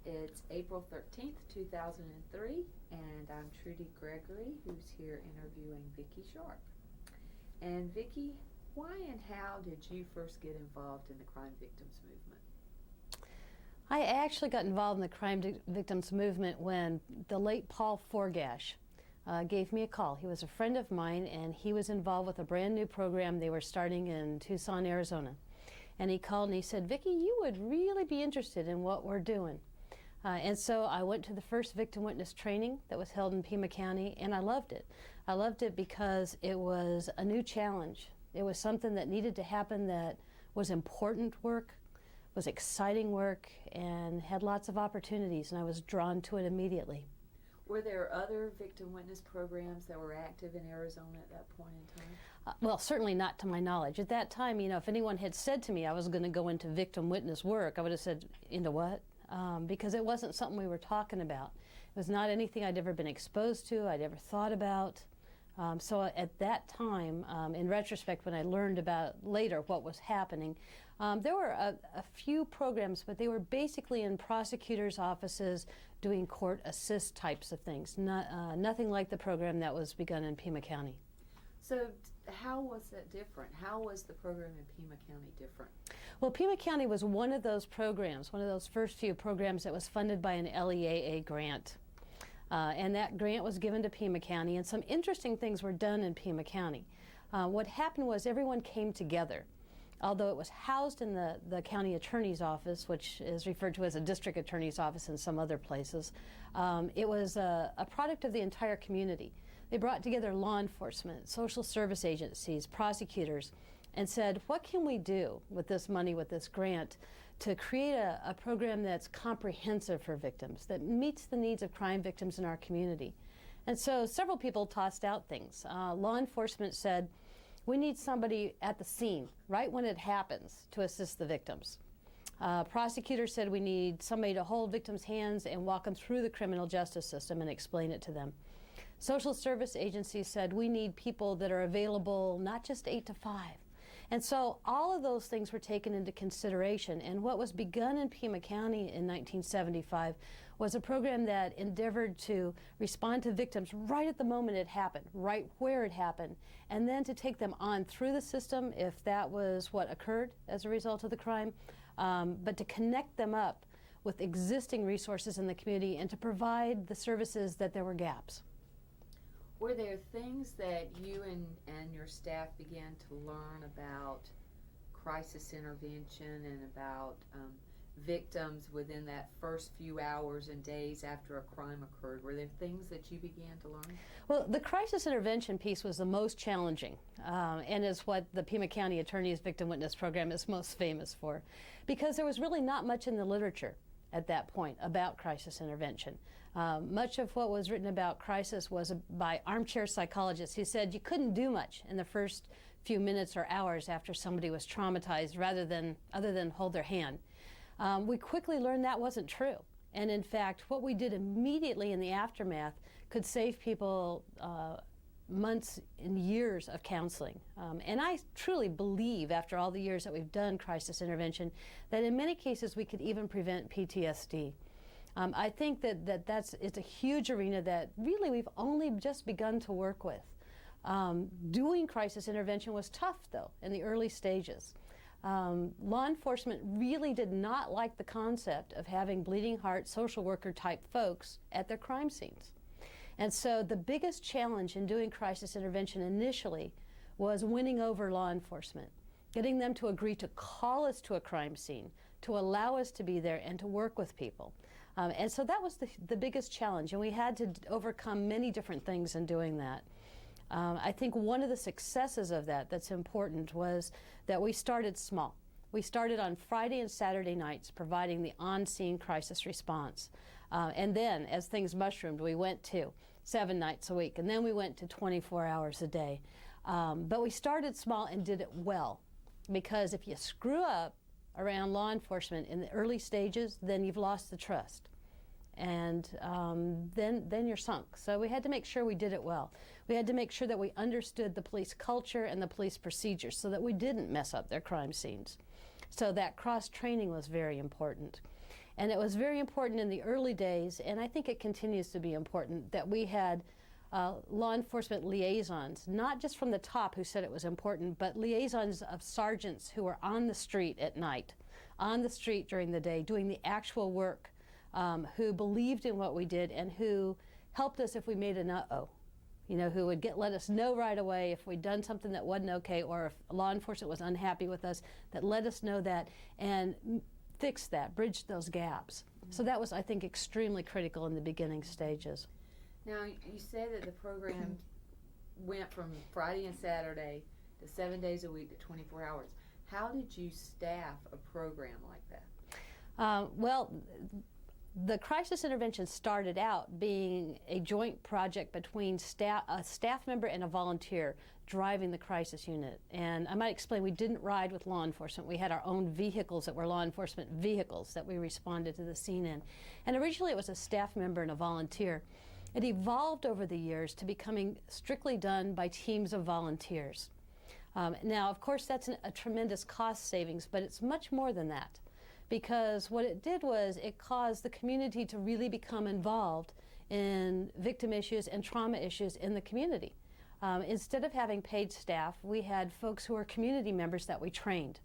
It's April 13th, 2003, and I'm Trudy Gregory, who's here interviewing Viki Sharp. And Viki, why and how did you first get involved in the crime victims movement? I actually got involved in the crime victims movement when the late Paul Forgash gave me a call. He was a friend of mine, and he was involved with a brand new program they were starting in Tucson, Arizona. And he called and he said, "Viki, you would really be interested in what we're doing." And so I went to the first victim witness training that was held in Pima County, and I loved it. I loved it because it was a new challenge. It was something that needed to happen, that was important work, was exciting work, and had lots of opportunities, and I was drawn to it immediately. Were there other victim witness programs that were active in Arizona at that point in time? Well, certainly not to my knowledge. At that time, if anyone had said to me I was going to go into victim witness work, I would have said, "Into what?" Because it wasn't something we were talking about. It was not anything I'd ever been exposed to, I'd ever thought about. So at that time, in retrospect, when I learned about later what was happening, there were a few programs, but they were basically in prosecutors' offices doing court assist types of things. Nothing like the program that was begun in Pima County. So how was it different? How was the program in Pima County different? Well, Pima County was one of those programs, one of those first few programs that was funded by an LEAA grant. And that grant was given to Pima County, and some interesting things were done in Pima County. What happened was everyone came together. Although it was housed in the county attorney's office, which is referred to as a district attorney's office in some other places, it was a product of the entire community. They brought together law enforcement, social service agencies, prosecutors, and said, what can we do with this money, with this grant, to create a program that's comprehensive for victims, that meets the needs of crime victims in our community? And so several people tossed out things. Law enforcement said, we need somebody at the scene, right when it happens, to assist the victims. Prosecutors said we need somebody to hold victims' hands and walk them through the criminal justice system and explain it to them. Social service agencies said we need people that are available not just 8 to 5. And so all of those things were taken into consideration, and what was begun in Pima County in 1975 was a program that endeavored to respond to victims right at the moment it happened, right where it happened, and then to take them on through the system if that was what occurred as a result of the crime, but to connect them up with existing resources in the community and to provide the services that there were gaps. Were there things that you and your staff began to learn about crisis intervention and about victims within that first few hours and days after a crime occurred? Were there things that you began to learn? Well, the crisis intervention piece was the most challenging, and is what the Pima County Attorney's Victim Witness Program is most famous for, because there was really not much in the literature at that point about crisis intervention. Much of what was written about crisis was by armchair psychologists who said you couldn't do much in the first few minutes or hours after somebody was traumatized other than hold their hand. We quickly learned that wasn't true. And in fact, what we did immediately in the aftermath could save people months and years of counseling. And I truly believe, after all the years that we've done crisis intervention, that in many cases we could even prevent PTSD. I think it's a huge arena that really we've only just begun to work with. Doing crisis intervention was tough, though, in the early stages. Law enforcement really did not like the concept of having bleeding heart social worker type folks at their crime scenes. And so the biggest challenge in doing crisis intervention initially was winning over law enforcement, getting them to agree to call us to a crime scene, to allow us to be there and to work with people. And so that was the biggest challenge, and we had to overcome many different things in doing that. I think one of the successes of that's important was that we started small. We started on Friday and Saturday nights providing the on-scene crisis response. And then, as things mushroomed, we went to 7 nights a week, and then we went to 24 hours a day. But we started small and did it well, because if you screw up around law enforcement in the early stages, then you've lost the trust. And then you're sunk. So we had to make sure we did it well. We had to make sure that we understood the police culture and the police procedures so that we didn't mess up their crime scenes. So that cross-training was very important. And it was very important in the early days, and I think it continues to be important, that we had law enforcement liaisons, not just from the top who said it was important, but liaisons of sergeants who were on the street at night, on the street during the day, doing the actual work, who believed in what we did and who helped us if we made an uh-oh. You know, who would let us know right away if we'd done something that wasn't okay, or if law enforcement was unhappy with us, that let us know that and fix that, bridge those gaps. So that was, I think, extremely critical in the beginning stages. Now, you say that the program went from Friday and Saturday to 7 days a week to 24 hours. How did you staff a program like that? Well, the crisis intervention started out being a joint project between a staff member and a volunteer driving the crisis unit. And I might explain, we didn't ride with law enforcement. We had our own vehicles that were law enforcement vehicles that we responded to the scene in. And originally it was a staff member and a volunteer. It evolved over the years to becoming strictly done by teams of volunteers. Now, of course, that's a tremendous cost savings, but it's much more than that, because what it did was it caused the community to really become involved in victim issues and trauma issues in the community. Instead of having paid staff, we had folks who were community members that we trained.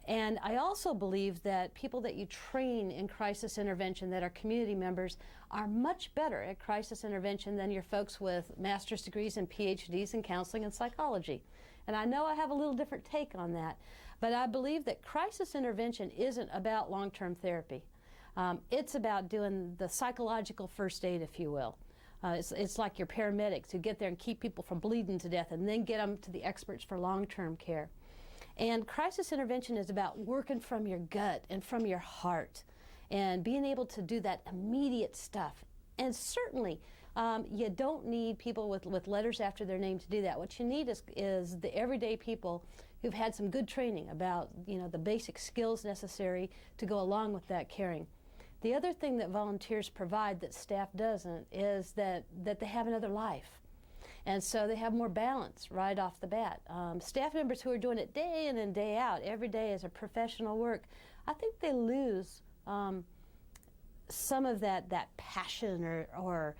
And I also believe that people that you train in crisis intervention that are community members are much better at crisis intervention than your folks with master's degrees and PhDs in counseling and psychology. And I know I have a little different take on that, but I believe that crisis intervention isn't about long-term therapy. It's about doing the psychological first aid, if you will. It's like your paramedics who get there and keep people from bleeding to death and then get them to the experts for long-term care. And crisis intervention is about working from your gut and from your heart and being able to do that immediate stuff. And certainly, you don't need people with letters after their name to do that. What you need is the everyday people who've had some good training about, you know, the basic skills necessary to go along with that caring. The other thing that volunteers provide that staff doesn't is that they have another life. And so they have more balance right off the bat. Staff members who are doing it day in and day out, every day as a professional work, I think they lose some of that passion or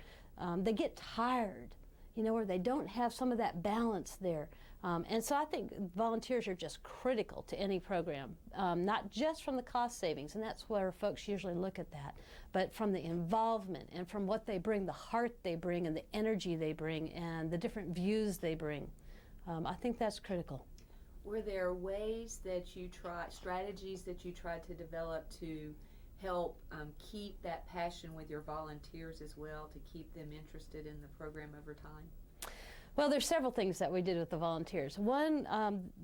they get tired, you know, or they don't have some of that balance there. And so I think volunteers are just critical to any program, not just from the cost savings, and that's where folks usually look at that, but from the involvement and from what they bring, the heart they bring and the energy they bring and the different views they bring. I think that's critical. Were there ways that you strategies that you tried to develop to help keep that passion with your volunteers as well, to keep them interested in the program over time? Well, there's several things that we did with the volunteers. One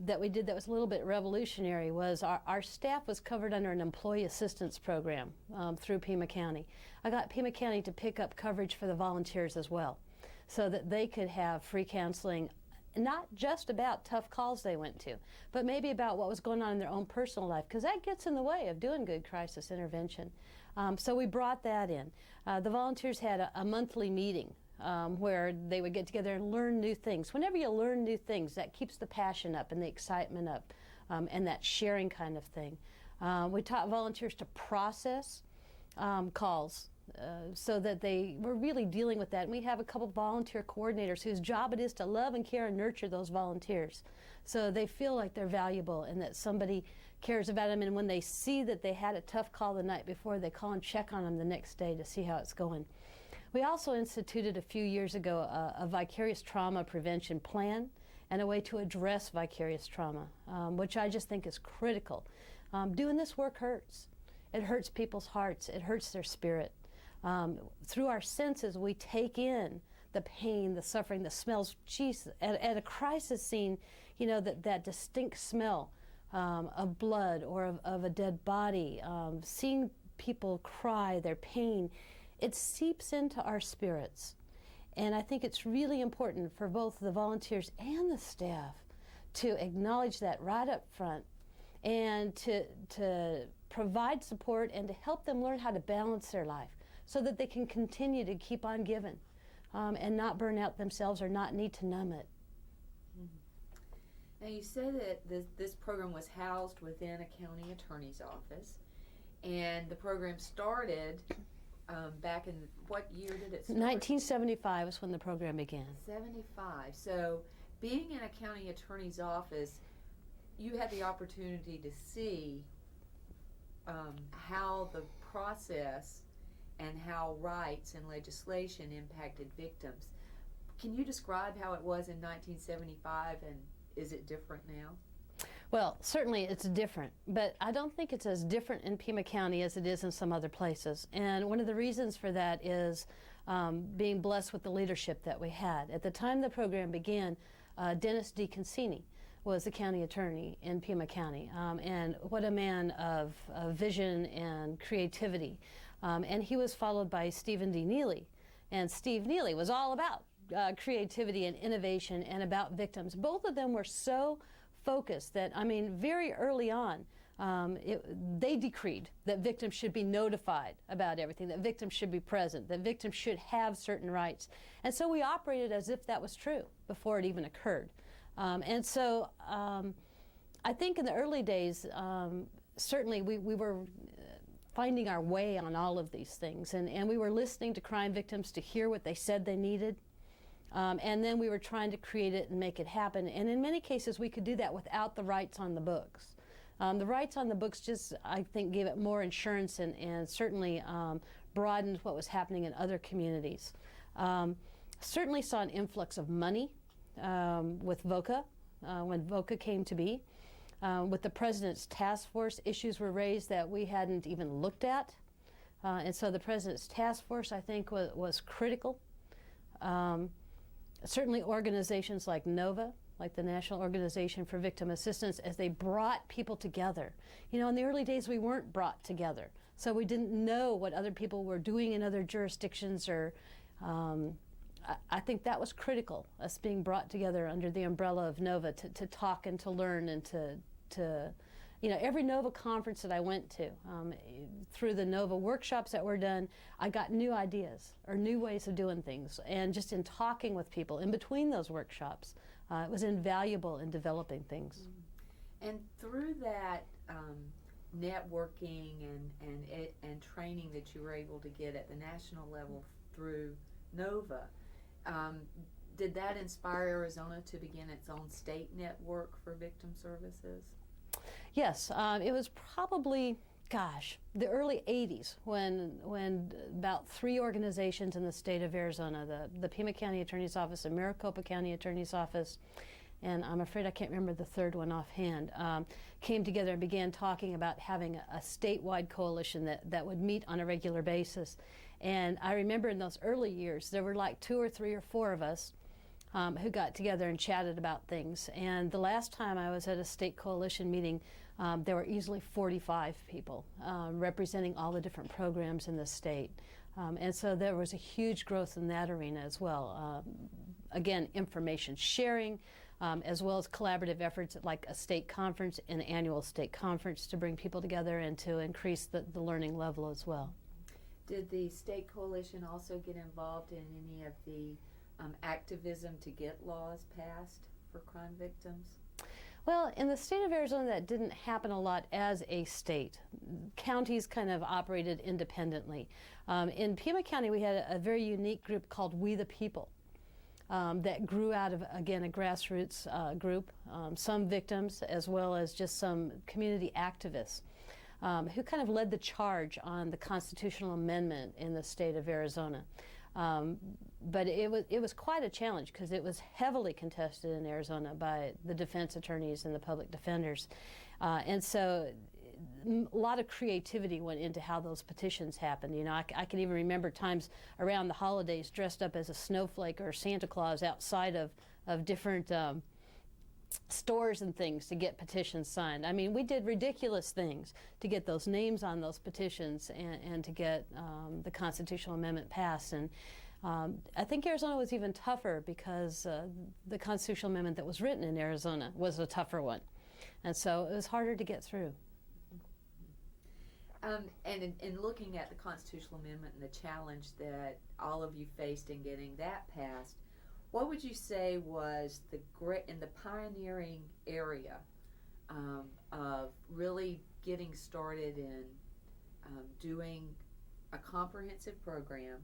that we did that was a little bit revolutionary was our staff was covered under an employee assistance program through Pima County. I got Pima County to pick up coverage for the volunteers as well, so that they could have free counseling, not just about tough calls they went to, but maybe about what was going on in their own personal life, because that gets in the way of doing good crisis intervention. So we brought that in. The volunteers had a monthly meeting where they would get together and learn new things. Whenever you learn new things, that keeps the passion up and the excitement up and that sharing kind of thing. We taught volunteers to process calls so that they were really dealing with that. And we have a couple volunteer coordinators whose job it is to love and care and nurture those volunteers so they feel like they're valuable and that somebody cares about them. And when they see that they had a tough call the night before, they call and check on them the next day to see how it's going. We also instituted a few years ago a vicarious trauma prevention plan and a way to address vicarious trauma, which I just think is critical. Doing this work hurts. It hurts people's hearts. It hurts their spirit. Through our senses, we take in the pain, the suffering, the smells. Geez, at a crisis scene, you know, that distinct smell of blood or of a dead body, seeing people cry, their pain, it seeps into our spirits. And I think it's really important for both the volunteers and the staff to acknowledge that right up front and to provide support and to help them learn how to balance their life so that they can continue to keep on giving and not burn out themselves or not need to numb it. Now, you said that this program was housed within a county attorney's office, And the program started back in, what year did it start? 1975 was when the program began. 75. So being in a county attorney's office, you had the opportunity to see how the process and how rights and legislation impacted victims. Can you describe how it was in 1975, and is it different now? Well, certainly it's different, but I don't think it's as different in Pima County as it is in some other places. And one of the reasons for that is being blessed with the leadership that we had. At the time the program began, Dennis D. Concini was the county attorney in Pima County, and what a man of vision and creativity. And he was followed by Stephen D. Neely, and Steve Neely was all about creativity and innovation and about victims. Both of them were so focused that, I mean, very early on, they decreed that victims should be notified about everything, that victims should be present, that victims should have certain rights. And so we operated as if that was true before it even occurred. And so I think in the early days, certainly we were finding our way on all of these things, and we were listening to crime victims to hear what they said they needed. And then we were trying to create it and make it happen. And in many cases, we could do that without the rights on the books. The rights on the books just, I think, gave it more insurance and certainly broadened what was happening in other communities. Certainly saw an influx of money with VOCA, when VOCA came to be. With the President's task force, issues were raised that we hadn't even looked at. And so the President's task force, I think, was critical. Certainly organizations like NOVA, like the National Organization for Victim Assistance, as they brought people together. You know, in the early days we weren't brought together, so we didn't know what other people were doing in other jurisdictions, or I think that was critical, us being brought together under the umbrella of NOVA to talk and to learn and to you know, every NOVA conference that I went to, through the NOVA workshops that were done, I got new ideas or new ways of doing things. And just in talking with people in between those workshops, it was invaluable in developing things. And through that networking and training that you were able to get at the national level through NOVA, did that inspire Arizona to begin its own state network for victim services? Yes, it was probably, gosh, the early 80s when about 3 organizations in the state of Arizona, the Pima County Attorney's Office, and Maricopa County Attorney's Office, and I'm afraid I can't remember the third one offhand, came together and began talking about having a statewide coalition that would meet on a regular basis. And I remember in those early years, there were like 2 or 3 or 4 of us who got together and chatted about things. And the last time I was at a state coalition meeting, there were easily 45 people representing all the different programs in the state. And so there was a huge growth in that arena as well. Again, information sharing, as well as collaborative efforts like a state conference, an annual state conference to bring people together and to increase the learning level as well. Did the state coalition also get involved in any of the activism to get laws passed for crime victims? Well, in the state of Arizona, that didn't happen a lot as a state. Counties kind of operated independently. In Pima County, we had a very unique group called We the People that grew out of, again, a grassroots group, some victims as well as just some community activists who kind of led the charge on the constitutional amendment in the state of Arizona. But it was quite a challenge because it was heavily contested in Arizona by the defense attorneys and the public defenders. And so a lot of creativity went into how those petitions happened. You know, I can even remember times around the holidays dressed up as a snowflake or Santa Claus outside of different stores and things to get petitions signed. I mean, we did ridiculous things to get those names on those petitions and to get the constitutional amendment passed. And I think Arizona was even tougher because the constitutional amendment that was written in Arizona was a tougher one. And so it was harder to get through. And in looking at the constitutional amendment and the challenge that all of you faced in getting that passed, what would you say was in the pioneering area of really getting started in doing a comprehensive program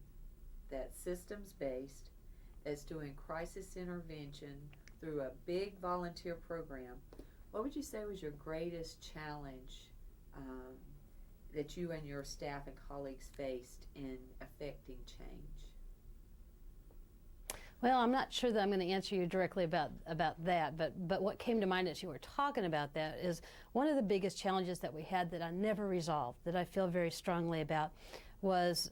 that's systems-based, that's doing crisis intervention through a big volunteer program. What would you say was your greatest challenge that you and your staff and colleagues faced in affecting change? Well, I'm not sure that I'm going to answer you directly about that, but what came to mind as you were talking about that is one of the biggest challenges that we had that I never resolved, that I feel very strongly about, was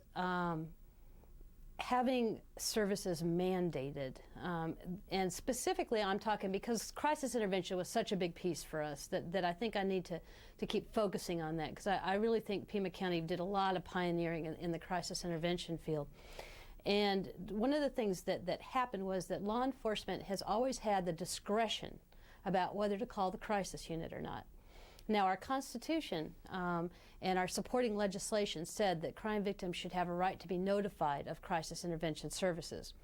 having services mandated. And specifically, I'm talking because crisis intervention was such a big piece for us that I think I need to keep focusing on that, because I really think Pima County did a lot of pioneering in the crisis intervention field. And one of the things that happened was that law enforcement has always had the discretion about whether to call the crisis unit or not. Now, our Constitution and our supporting legislation said that crime victims should have a right to be notified of crisis intervention services.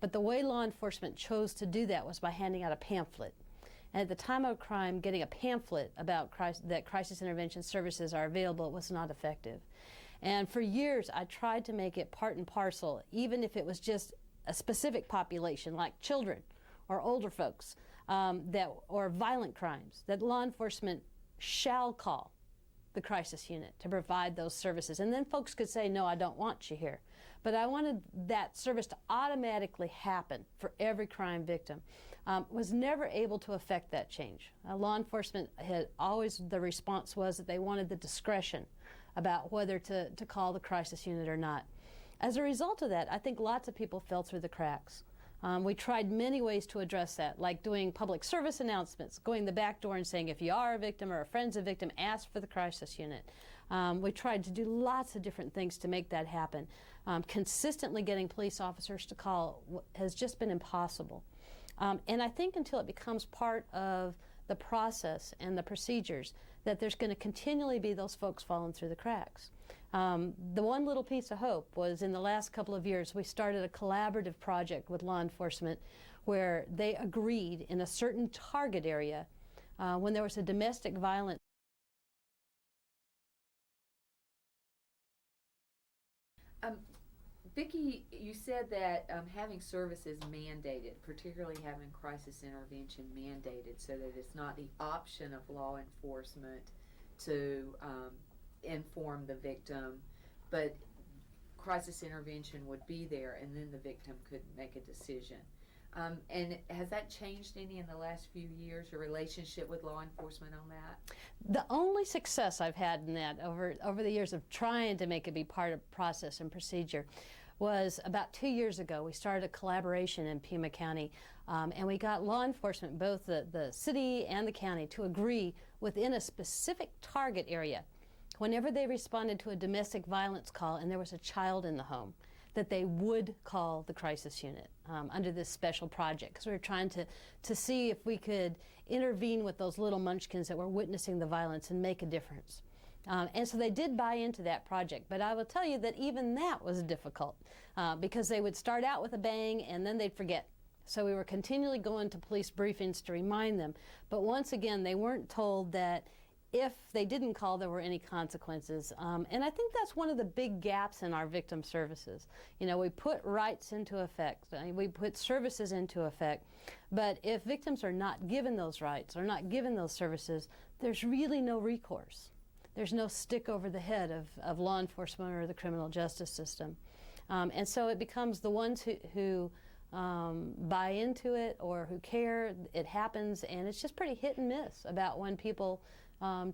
But the way law enforcement chose to do that was by handing out a pamphlet. And at the time of crime, getting a pamphlet about that crisis intervention services are available was not effective. And for years, I tried to make it part and parcel, even if it was just a specific population, like children or older folks, or violent crimes, that law enforcement shall call the crisis unit to provide those services. And then folks could say, no, I don't want you here. But I wanted that service to automatically happen for every crime victim. Was never able to affect that change. Law enforcement had always, the response was that they wanted the discretion about whether to call the crisis unit or not. As a result of that, I think lots of people fell through the cracks. We tried many ways to address that, like doing public service announcements, going the back door and saying if you are a victim or a friend's a victim, ask for the crisis unit. We tried to do lots of different things to make that happen. Consistently getting police officers to call has just been impossible. And I think until it becomes part of the process and the procedures, that there's going to continually be those folks falling through the cracks. The one little piece of hope was in the last couple of years, we started a collaborative project with law enforcement where they agreed in a certain target area when there was a domestic violence. Viki, you said that having services mandated, particularly having crisis intervention mandated, so that it's not the option of law enforcement to inform the victim, but crisis intervention would be there and then the victim could make a decision. And has that changed any in the last few years, your relationship with law enforcement on that? The only success I've had in that over the years of trying to make it be part of process and procedure was about 2 years ago. We started a collaboration in Pima County, and we got law enforcement, both the city and the county, to agree within a specific target area, whenever they responded to a domestic violence call and there was a child in the home, that they would call the crisis unit under this special project, because we were trying to see if we could intervene with those little munchkins that were witnessing the violence and make a difference. And so they did buy into that project, but I will tell you that even that was difficult because they would start out with a bang and then they'd forget. So we were continually going to police briefings to remind them, but once again they weren't told that if they didn't call there were any consequences. And I think that's one of the big gaps in our victim services. You know, we put rights into effect, we put services into effect, but if victims are not given those rights or not given those services, there's really no recourse. There's no stick over the head of law enforcement or the criminal justice system. And so it becomes the ones who buy into it or who care, it happens, and it's just pretty hit and miss about when people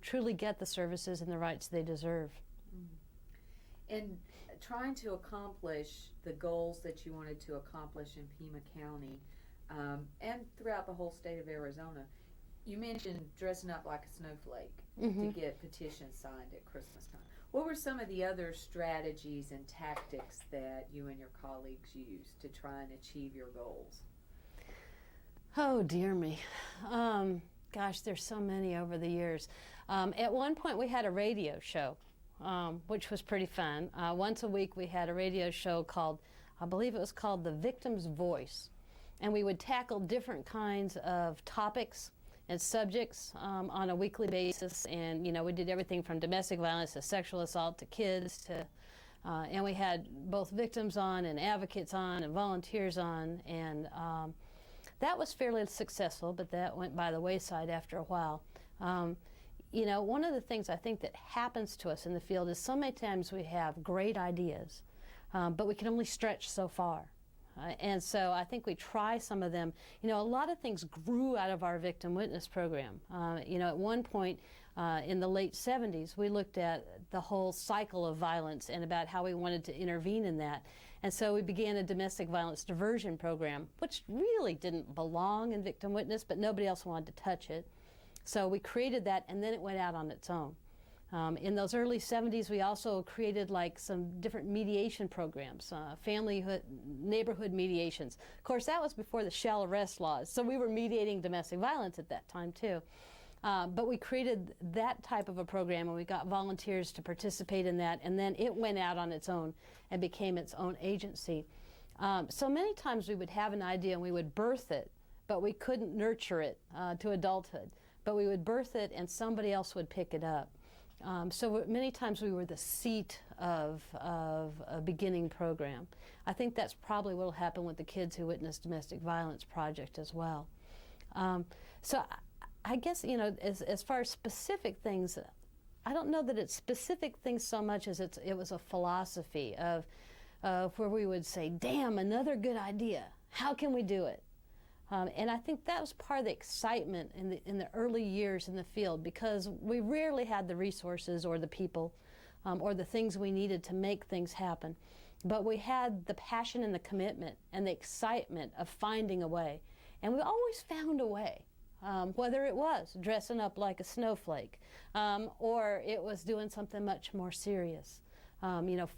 truly get the services and the rights they deserve. And trying to accomplish the goals that you wanted to accomplish in Pima County and throughout the whole state of Arizona, you mentioned dressing up like a snowflake to get petitions signed at Christmas time. What were some of the other strategies and tactics that you and your colleagues used to try and achieve your goals? Oh, dear me. Gosh, there's so many over the years. At one point we had a radio show, which was pretty fun. Once a week we had a radio show called, I believe it was called The Victim's Voice. And we would tackle different kinds of topics and subjects on a weekly basis. And, we did everything from domestic violence to sexual assault to kids to, and we had both victims on and advocates on and volunteers on. And that was fairly successful, but that went by the wayside after a while. One of the things I think that happens to us in the field is so many times we have great ideas, but we can only stretch so far. And so I think we try some of them. A lot of things grew out of our victim witness program. At one point in the late 70s, we looked at the whole cycle of violence and about how we wanted to intervene in that. And so we began a domestic violence diversion program, which really didn't belong in victim witness, but nobody else wanted to touch it. So we created that, and then it went out on its own. In those early 70s, we also created like some different mediation programs, neighborhood mediations. Of course, that was before the shall arrest laws, so we were mediating domestic violence at that time too. But we created that type of a program, and we got volunteers to participate in that, and then it went out on its own and became its own agency. So many times we would have an idea and we would birth it, but we couldn't nurture it to adulthood. But we would birth it and somebody else would pick it up. So many times we were the seat of a beginning program. I think that's probably what will happen with the Kids Who Witnessed Domestic Violence project as well. So I guess, as far as specific things, I don't know that it's specific things so much as it was a philosophy of where we would say, damn, another good idea. How can we do it? And I think that was part of the excitement in the early years in the field, because we rarely had the resources or the people or the things we needed to make things happen. But we had the passion and the commitment and the excitement of finding a way. And we always found a way, whether it was dressing up like a snowflake or it was doing something much more serious.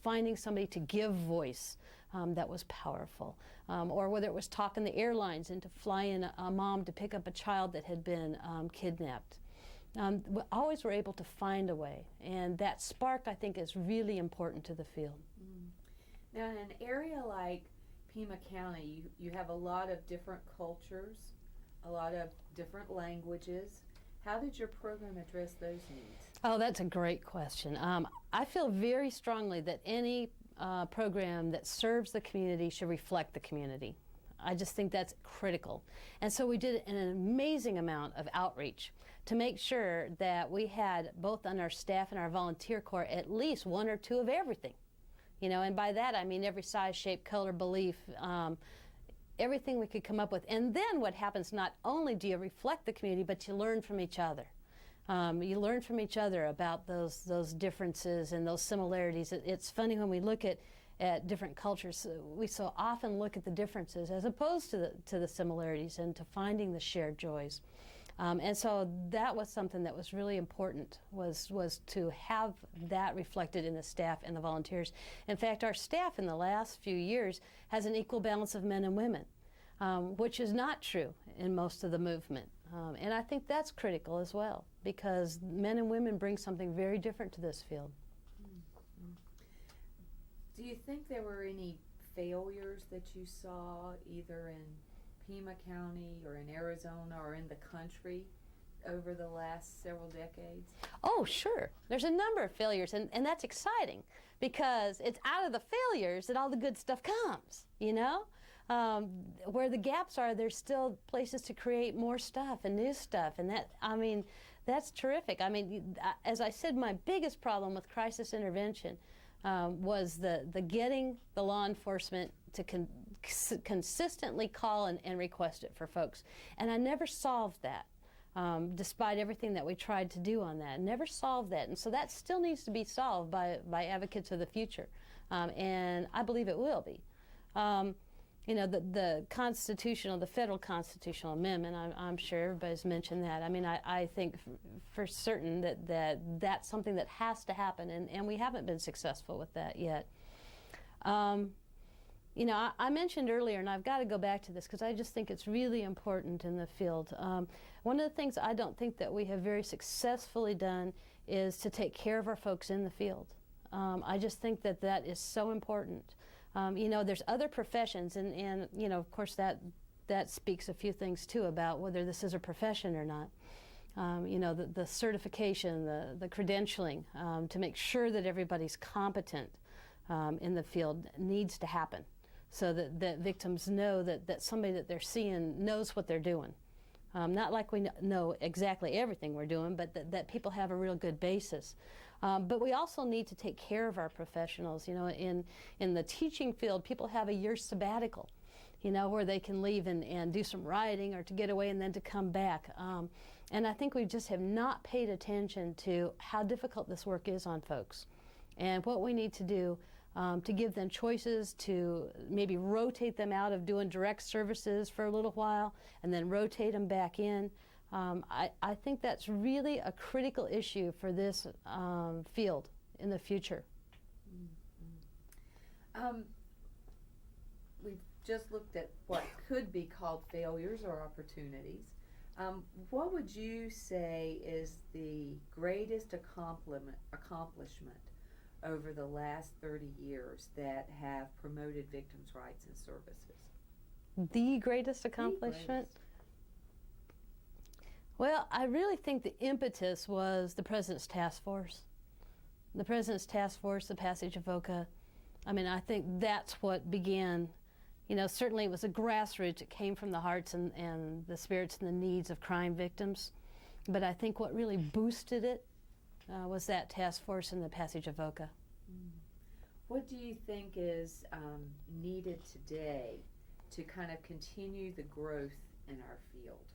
Finding somebody to give voice that was powerful, or whether it was talking the airlines into flying a mom to pick up a child that had been kidnapped. We always were able to find a way, and that spark, I think, is really important to the field. Now, in an area like Pima County, you have a lot of different cultures, a lot of different languages. How did your program address those needs? Oh, that's a great question. I feel very strongly that any program that serves the community should reflect the community. I just think that's critical. And so we did an amazing amount of outreach to make sure that we had, both on our staff and our volunteer corps, at least one or two of everything. And by that I mean every size, shape, color, belief, everything we could come up with. And then what happens, not only do you reflect the community, but you learn from each other. You learn from each other about those differences and those similarities. It's funny when we look at different cultures, we so often look at the differences as opposed to the similarities and to finding the shared joys. And so that was something that was really important, was to have that reflected in the staff and the volunteers. In fact, our staff in the last few years has an equal balance of men and women, which is not true in most of the movement. And I think that's critical as well, because men and women bring something very different to this field. Mm-hmm. Do you think there were any failures that you saw either in Pima County or in Arizona or in the country over the last several decades? Oh, sure. There's a number of failures, and that's exciting, because it's out of the failures that all the good stuff comes, Where the gaps are, there's still places to create more stuff and new stuff, and that's terrific. As I said, my biggest problem with crisis intervention was the getting the law enforcement to consistently call and request it for folks. And I never solved that, despite everything that we tried to do on that. Never solved that. And so that still needs to be solved by advocates of the future. And I believe it will be. The federal constitutional amendment, I'm sure everybody's mentioned that. I think for certain that's something that has to happen, and we haven't been successful with that yet. I mentioned earlier, and I've got to go back to this because I just think it's really important in the field. One of the things I don't think that we have very successfully done is to take care of our folks in the field. I just think that is so important. There's other professions, and of course that that speaks a few things too about whether this is a profession or not. You know, the certification, the credentialing, to make sure that everybody's competent in the field needs to happen, so that victims know that somebody that they're seeing knows what they're doing. Not like we know exactly everything we're doing, but that people have a real good basis. But we also need to take care of our professionals. You know, in the teaching field, people have a year sabbatical, you know, where they can leave and do some writing or to get away and then to come back. And I think we just have not paid attention to how difficult this work is on folks and what we need to do to give them choices, to maybe rotate them out of doing direct services for a little while and then rotate them back in. I think that's really a critical issue for this field in the future. We've just looked at what could be called failures or opportunities. What would you say is the greatest accomplishment over the last 30 years that have promoted victims' rights and services? The greatest accomplishment? Well, I really think the impetus was the President's Task Force. The President's Task Force, the passage of VOCA. I mean, I think that's what began. You know, certainly it was a grassroots. It came from the hearts and the spirits and the needs of crime victims. But I think what really boosted it was that task force and the passage of VOCA. What do you think is needed today to kind of continue the growth in our field?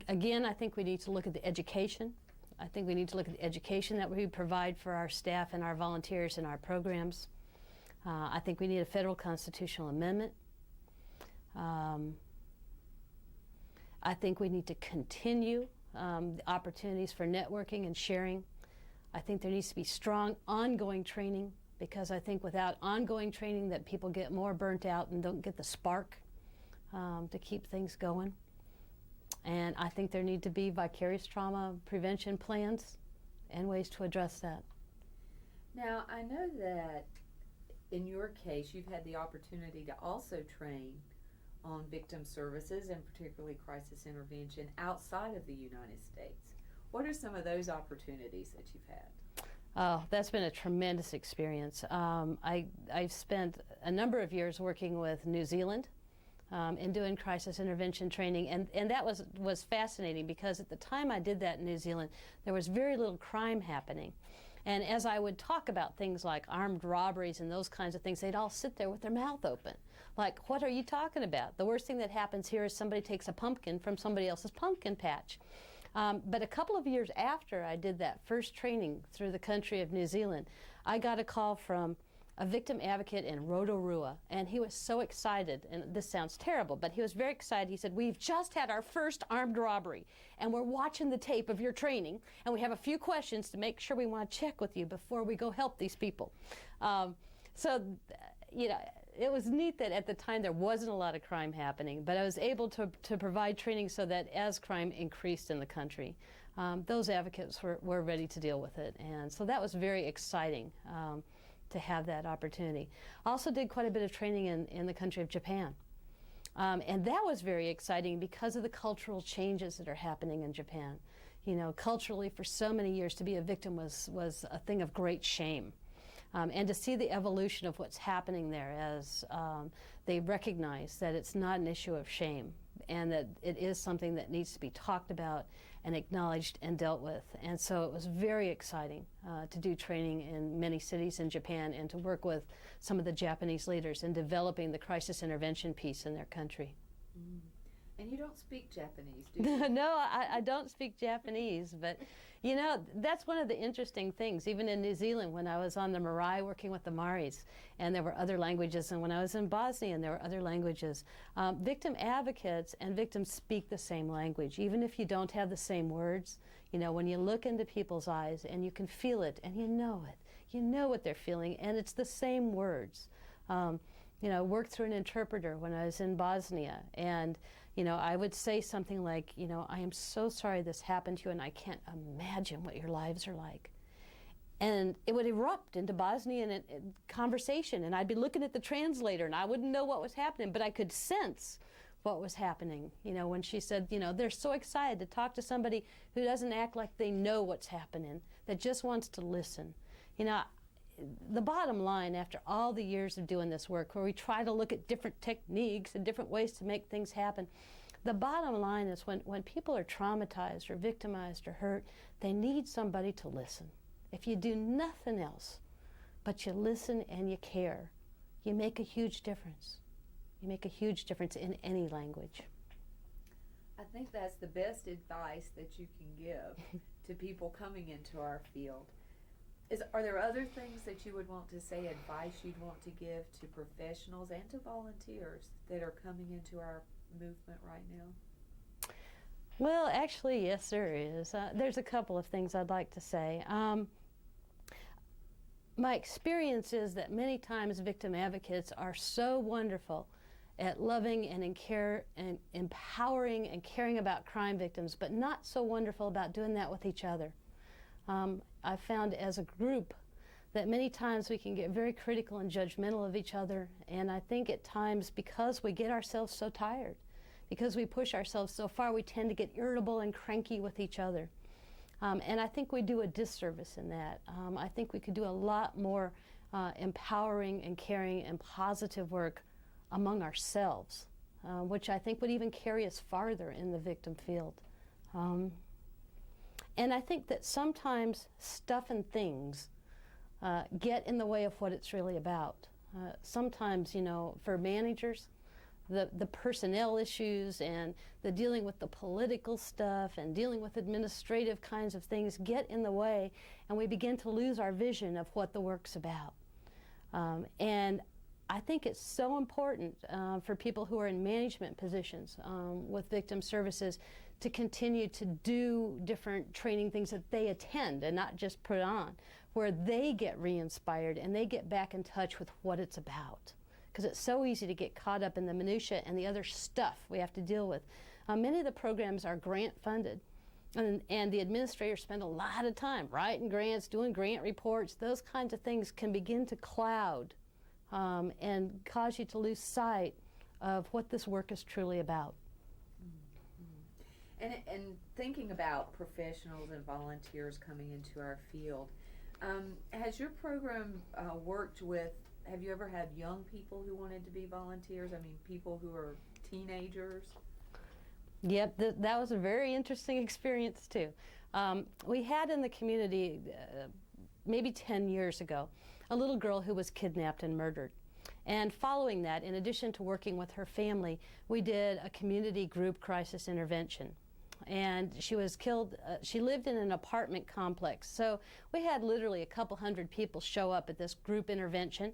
Again, I think we need to look at the education. I think we need to look at the education that we provide for our staff and our volunteers in our programs. I think we need a federal constitutional amendment. I think we need to continue the opportunities for networking and sharing. I think there needs to be strong ongoing training, because I think without ongoing training that people get more burnt out and don't get the spark to keep things going. And I think there need to be vicarious trauma prevention plans and ways to address that. Now, I know that in your case, you've had the opportunity to also train on victim services and particularly crisis intervention outside of the United States. What are some of those opportunities that you've had? Oh, that's been a tremendous experience. I've spent a number of years working with New Zealand and doing crisis intervention training, and that was fascinating, because at the time I did that in New Zealand, there was very little crime happening. And as I would talk about things like armed robberies and those kinds of things, they'd all sit there with their mouth open. Like, what are you talking about? The worst thing that happens here is somebody takes a pumpkin from somebody else's pumpkin patch. But a couple of years after I did that first training through the country of New Zealand, I got a call from a victim advocate in Rotorua, and he was so excited, and this sounds terrible, but he was very excited. He said, "We've just had our first armed robbery, and we're watching the tape of your training, and we have a few questions to make sure we want to check with you before we go help these people." You know, it was neat that at the time there wasn't a lot of crime happening, but I was able to provide training so that as crime increased in the country, those advocates were ready to deal with it. And so that was very exciting to have that opportunity. I also did quite a bit of training in the country of Japan. And that was very exciting because of the cultural changes that are happening in Japan. You know, culturally for so many years to be a victim was a thing of great shame. And to see the evolution of what's happening there as they recognize that it's not an issue of shame and that it is something that needs to be talked about and acknowledged and dealt with. And so it was very exciting to do training in many cities in Japan and to work with some of the Japanese leaders in developing the crisis intervention piece in their country. Mm. And you don't speak Japanese, do you? No, I don't speak Japanese, but you know, that's one of the interesting things. Even in New Zealand, when I was on the marae working with the Maoris, and there were other languages, and when I was in Bosnia, and there were other languages, victim advocates and victims speak the same language, even if you don't have the same words. You know, when you look into people's eyes and you can feel it, and you know what they're feeling, and it's the same words. You know, worked through an interpreter when I was in Bosnia, and you know, I would say something like, you know, "I am so sorry this happened to you, and I can't imagine what your lives are like." And it would erupt into Bosnian conversation, and I'd be looking at the translator, and I wouldn't know what was happening, but I could sense what was happening. You know, when she said, you know, they're so excited to talk to somebody who doesn't act like they know what's happening, that just wants to listen. You know, the bottom line, after all the years of doing this work, where we try to look at different techniques and different ways to make things happen, the bottom line is when people are traumatized or victimized or hurt, they need somebody to listen. If you do nothing else but you listen and you care, you make a huge difference. You make a huge difference in any language. I think that's the best advice that you can give to people coming into our field. Are there other things that you would want to say, advice you'd want to give to professionals and to volunteers that are coming into our movement right now? Well, actually, yes, there is. There's a couple of things I'd like to say. My experience is that many times victim advocates are so wonderful at loving and empowering and caring about crime victims, but not so wonderful about doing that with each other. I found as a group that many times we can get very critical and judgmental of each other, and I think at times because we get ourselves so tired, because we push ourselves so far, we tend to get irritable and cranky with each other. And I think we do a disservice in that. I think we could do a lot more empowering and caring and positive work among ourselves, which I think would even carry us farther in the victim field. And I think that sometimes stuff and things get in the way of what it's really about. Sometimes, you know, for managers, the personnel issues and the dealing with the political stuff and dealing with administrative kinds of things get in the way, and we begin to lose our vision of what the work's about. And I think it's so important for people who are in management positions with victim services to continue to do different training things that they attend and not just put on, where they get re-inspired and they get back in touch with what it's about. Because it's so easy to get caught up in the minutia and the other stuff we have to deal with. Many of the programs are grant funded, and the administrators spend a lot of time writing grants, doing grant reports. Those kinds of things can begin to cloud and cause you to lose sight of what this work is truly about. Mm-hmm. And thinking about professionals and volunteers coming into our field, has your program worked with, have you ever had young people who wanted to be volunteers? I mean, people who are teenagers? Yep, that was a very interesting experience too. We had in the community maybe 10 years ago a little girl who was kidnapped and murdered. And following that, in addition to working with her family, we did a community group crisis intervention. And she was killed, she lived in an apartment complex. So we had literally a couple hundred people show up at this group intervention,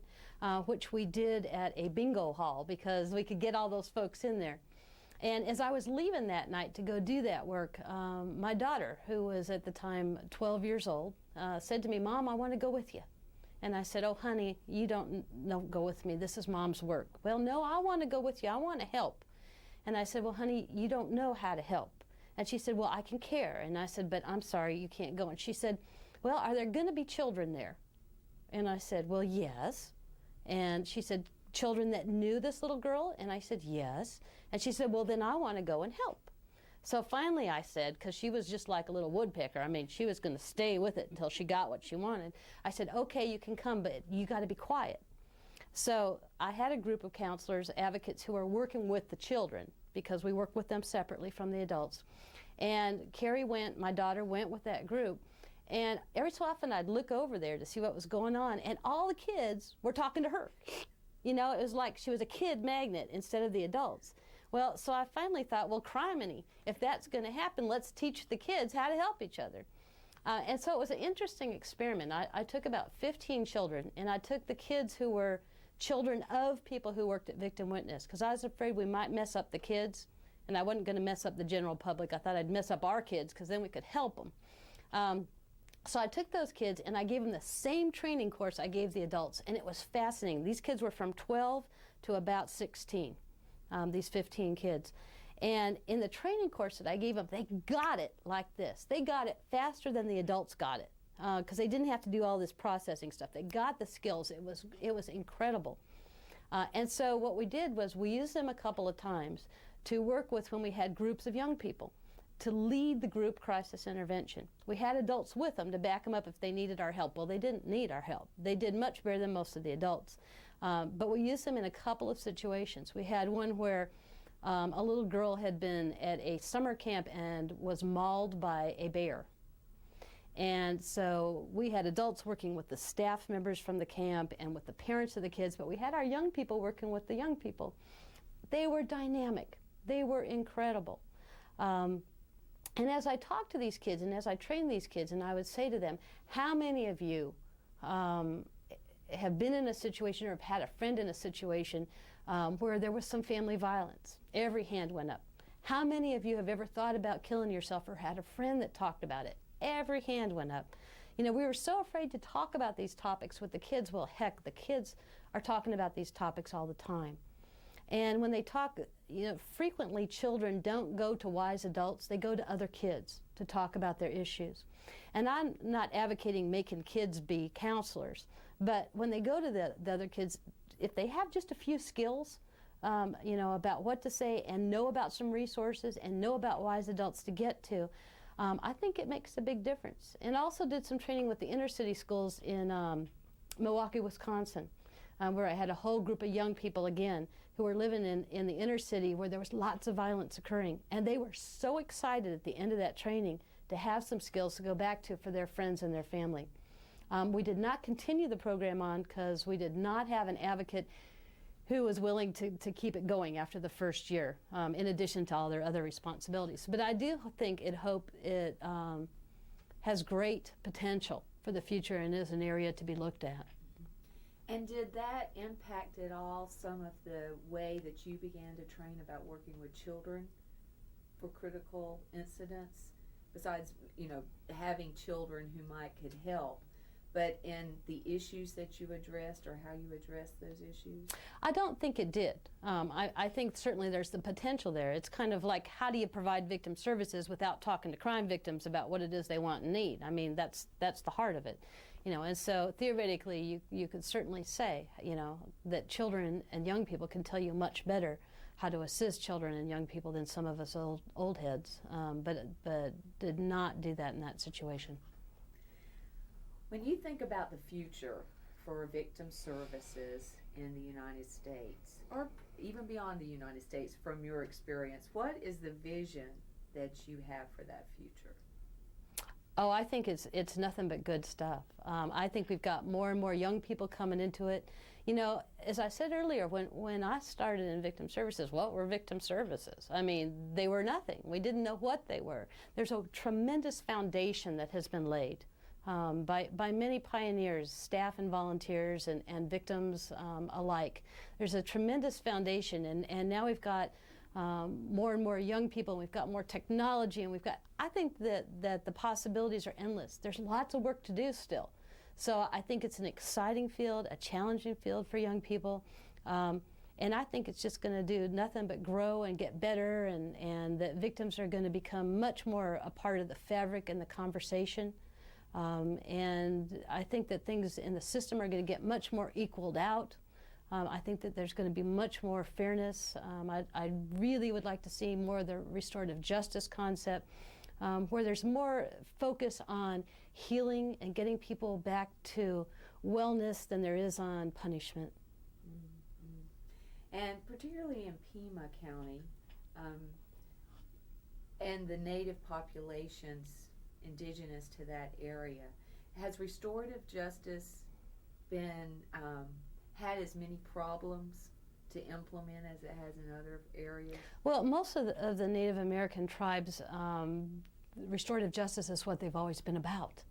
which we did at a bingo hall because we could get all those folks in there. And as I was leaving that night to go do that work, my daughter, who was at the time 12 years old, said to me, "Mom, I want to go with you." And I said, "Oh, honey, you don't go with me. This is Mom's work." "Well, no, I want to go with you. I want to help." And I said, "Well, honey, you don't know how to help." And she said, "Well, I can care." And I said, "But I'm sorry, you can't go." And she said, "Well, are there going to be children there?" And I said, "Well, yes." And she said, "Children that knew this little girl?" And I said, "Yes." And she said, "Well, then I want to go and help." So finally I said, because she was just like a little woodpecker, I mean, she was going to stay with it until she got what she wanted. I said, "Okay, you can come, but you got to be quiet." So I had a group of counselors, advocates who are working with the children, because we work with them separately from the adults. And Carrie went, my daughter went with that group. And every so often I'd look over there to see what was going on, and all the kids were talking to her. You know, it was like she was a kid magnet instead of the adults. Well, so I finally thought, well, criminy, if that's going to happen, let's teach the kids how to help each other. And so it was an interesting experiment. I took about 15 children, and I took the kids who were children of people who worked at Victim Witness, because I was afraid we might mess up the kids, and I wasn't going to mess up the general public. I thought I'd mess up our kids, because then we could help them. So I took those kids, and I gave them the same training course I gave the adults, and it was fascinating. These kids were from 12 to about 16, these 15 kids. And in the training course that I gave them, they got it like this. They got it faster than the adults got it. because they didn't have to do all this processing stuff. They got the skills. It was incredible. And so what we did was we used them a couple of times to work with when we had groups of young people to lead the group crisis intervention. We had adults with them to back them up if they needed our help. Well, they didn't need our help. They did much better than most of the adults. But we used them in a couple of situations. We had one where a little girl had been at a summer camp and was mauled by a bear. And so we had adults working with the staff members from the camp and with the parents of the kids, but we had our young people working with the young people. They were dynamic. They were incredible. And as I talked to these kids and as I trained these kids, and I would say to them, how many of you have been in a situation or have had a friend in a situation where there was some family violence? Every hand went up. How many of you have ever thought about killing yourself or had a friend that talked about it? Every hand went up. You know, we were so afraid to talk about these topics with the kids. Well, heck, the kids are talking about these topics all the time. And when they talk, you know, frequently children don't go to wise adults. They go to other kids to talk about their issues. And I'm not advocating making kids be counselors, but when they go to the other kids, if they have just a few skills, you know, about what to say and know about some resources and know about wise adults to get to, I think it makes a big difference. And also did some training with the inner city schools in Milwaukee, Wisconsin, where I had a whole group of young people again who were living in the inner city where there was lots of violence occurring. And they were so excited at the end of that training to have some skills to go back to for their friends and their family. We did not continue the program on because we did not have an advocate who was willing to keep it going after the first year, in addition to all their other responsibilities. But I do think it has great potential for the future and is an area to be looked at. And did that impact at all some of the way that you began to train about working with children for critical incidents? Besides, you know, having children who could help, but in the issues that you addressed or how you addressed those issues? I don't think it did. I think certainly there's the potential there. It's kind of like, how do you provide victim services without talking to crime victims about what it is they want and need? I mean, that's the heart of it. You know, and so theoretically you could certainly say, you know, that children and young people can tell you much better how to assist children and young people than some of us old heads, but did not do that in that situation. When you think about the future for victim services in the United States, or even beyond the United States from your experience, what is the vision that you have for that future? Oh, I think it's nothing but good stuff. I think we've got more and more young people coming into it. You know, as I said earlier, when I started in victim services, what were victim services? I mean, they were nothing. We didn't know what they were. There's a tremendous foundation that has been laid by many pioneers, staff and volunteers and victims alike. There's a tremendous foundation, and now we've got more and more young people, and we've got more technology, and I think that the possibilities are endless. There's lots of work to do still. So I think it's an exciting field, a challenging field for young people, and I think it's just going to do nothing but grow and get better, and that victims are going to become much more a part of the fabric and the conversation. And I think that things in the system are going to get much more equaled out. I think that there's going to be much more fairness. I really would like to see more of the restorative justice concept, where there's more focus on healing and getting people back to wellness than there is on punishment. Mm-hmm. And particularly in Pima County, and the native populations indigenous to that area, has restorative justice been had as many problems to implement as it has in other areas? Well, most of the Native American tribes, restorative justice is what they've always been about.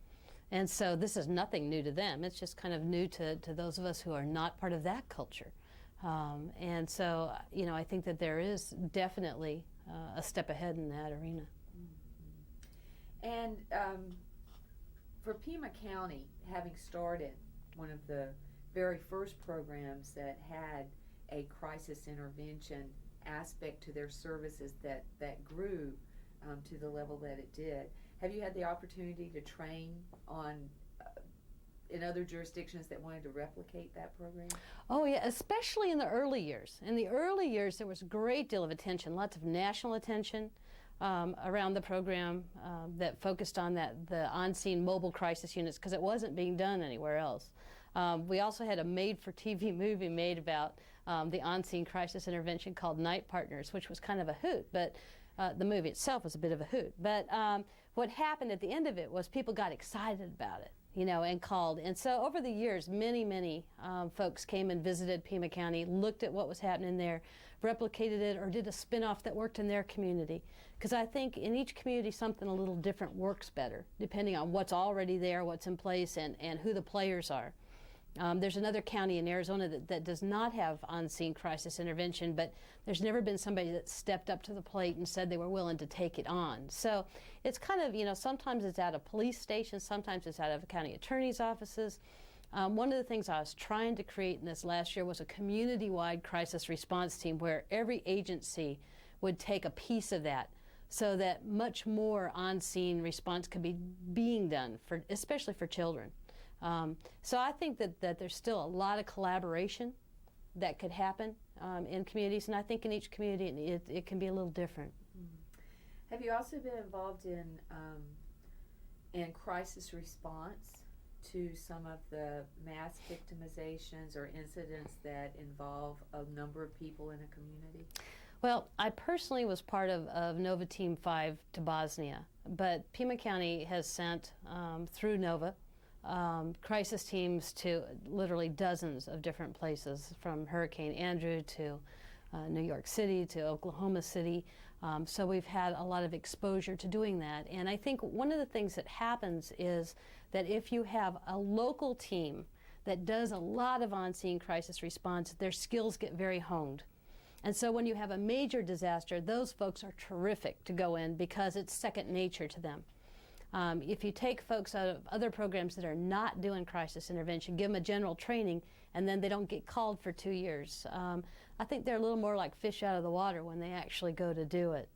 And so this is nothing new to them. It's just kind of new to those of us who are not part of that culture. And so, you know, I think that there is definitely a step ahead in that arena. Mm-hmm. And for Pima County, having started one of the very first programs that had a crisis intervention aspect to their services that grew to the level that it did, Have you had the opportunity to train on in other jurisdictions that wanted to replicate that program? Oh yeah, especially in the early years. In the early years, there was a great deal of attention, lots of national attention around the program that focused on the on-scene mobile crisis units because it wasn't being done anywhere else. We also had a made-for-TV movie made about the on-scene crisis intervention called Night Partners, which was kind of a hoot, but the movie itself was a bit of a hoot. But what happened at the end of it was people got excited about it, you know, and called. And so over the years, many folks came and visited Pima County, looked at what was happening there, replicated it, or did a spin-off that worked in their community. Because I think in each community, something a little different works better, depending on what's already there, what's in place, and who the players are. There's another county in Arizona that does not have on-scene crisis intervention, but there's never been somebody that stepped up to the plate and said they were willing to take it on. So it's kind of, you know, sometimes it's out of police stations, sometimes it's out of county attorney's offices. One of the things I was trying to create in this last year was a community-wide crisis response team where every agency would take a piece of that so that much more on-scene response could be being done, especially for children. So I think that there's still a lot of collaboration that could happen in communities, and I think in each community it can be a little different. Mm-hmm. Have you also been involved in crisis response to some of the mass victimizations or incidents that involve a number of people in a community? Well, I personally was part of NOVA Team 5 to Bosnia, but Pima County has sent through NOVA crisis teams to literally dozens of different places, from Hurricane Andrew to New York City to Oklahoma City. So we've had a lot of exposure to doing that. And I think one of the things that happens is that if you have a local team that does a lot of on-scene crisis response, their skills get very honed. And so when you have a major disaster, those folks are terrific to go in because it's second nature to them. If you take folks out of other programs that are not doing crisis intervention, give them a general training, and then they don't get called for 2 years, I think they're a little more like fish out of the water when they actually go to do it.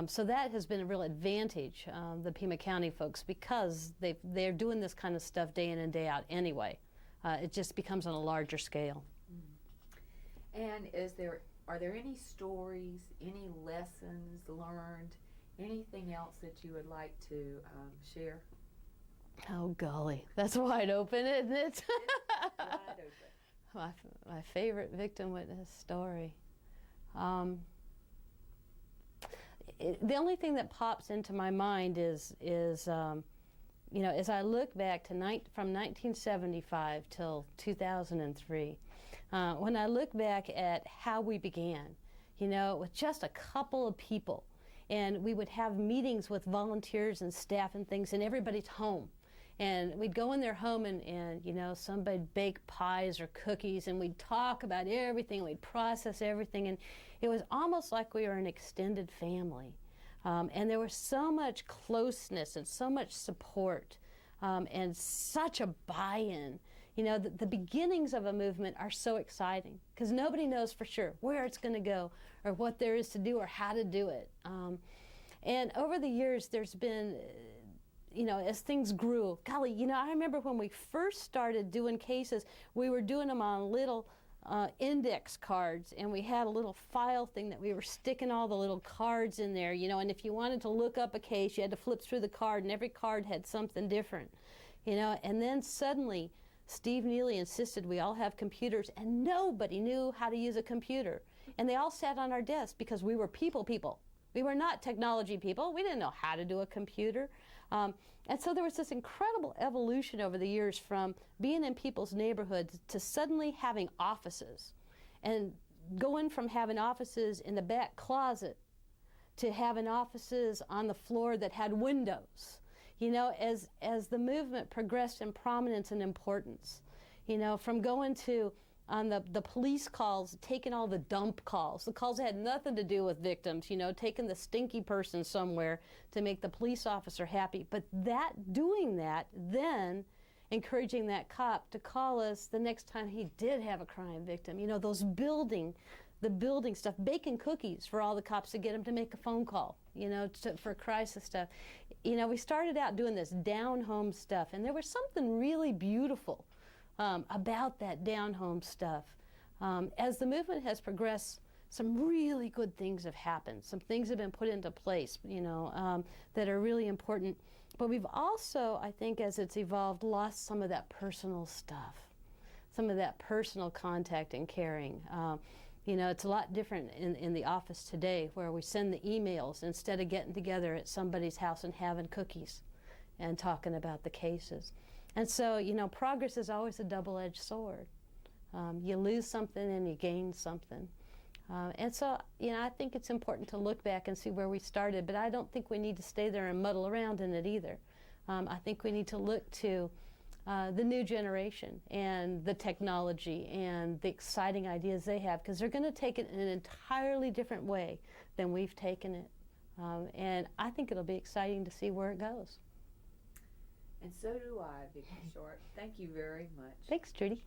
So that has been a real advantage, the Pima County folks, because they're doing this kind of stuff day in and day out anyway. It just becomes on a larger scale. And are there any stories, any lessons learned, anything else that you would like to share? Oh golly, that's wide open, isn't it? It's wide open. My favorite victim witness story. The only thing that pops into my mind is you know, as I look back to from 1975 till 2003, when I look back at how we began, you know, with just a couple of people, and we would have meetings with volunteers and staff and things in everybody's home. And we'd go in their home and you know, somebody'd bake pies or cookies, and we'd talk about everything, we'd process everything, and it was almost like we were an extended family. And there was so much closeness and so much support and such a buy-in. You know, the beginnings of a movement are so exciting because nobody knows for sure where it's going to go or what there is to do or how to do it. And over the years, there's been, you know, as things grew, golly, you know, I remember when we first started doing cases, we were doing them on little index cards, and we had a little file thing that we were sticking all the little cards in there, you know, and if you wanted to look up a case, you had to flip through the card, and every card had something different, you know, and then suddenly Steve Neely insisted we all have computers, and nobody knew how to use a computer, and they all sat on our desk because we were people. We were not technology people. We didn't know how to do a computer. And so there was this incredible evolution over the years from being in people's neighborhoods to suddenly having offices, and going from having offices in the back closet to having offices on the floor that had windows. You know, as the movement progressed in prominence and importance, you know, from going to on the police calls, taking all the dump calls, the calls that had nothing to do with victims, you know, taking the stinky person somewhere to make the police officer happy. But doing that, then encouraging that cop to call us the next time he did have a crime victim. You know, those building the building stuff, baking cookies for all the cops to get them to make a phone call, you know, for crisis stuff. You know, we started out doing this down-home stuff, and there was something really beautiful about that down-home stuff. As the movement has progressed, some really good things have happened. Some things have been put into place, you know, that are really important. But we've also, I think, as it's evolved, lost some of that personal stuff, some of that personal contact and caring. You know, it's a lot different in the office today, where we send the emails instead of getting together at somebody's house and having cookies and talking about the cases. And so, you know, progress is always a double-edged sword. You lose something and you gain something. And so, you know, I think it's important to look back and see where we started, but I don't think we need to stay there and muddle around in it either. I think we need to look to the new generation and the technology and the exciting ideas they have, because they're going to take it in an entirely different way than we've taken it. And I think it'll be exciting to see where it goes. And so do I, Viki Sharp. Thank you very much. Thanks, Judy.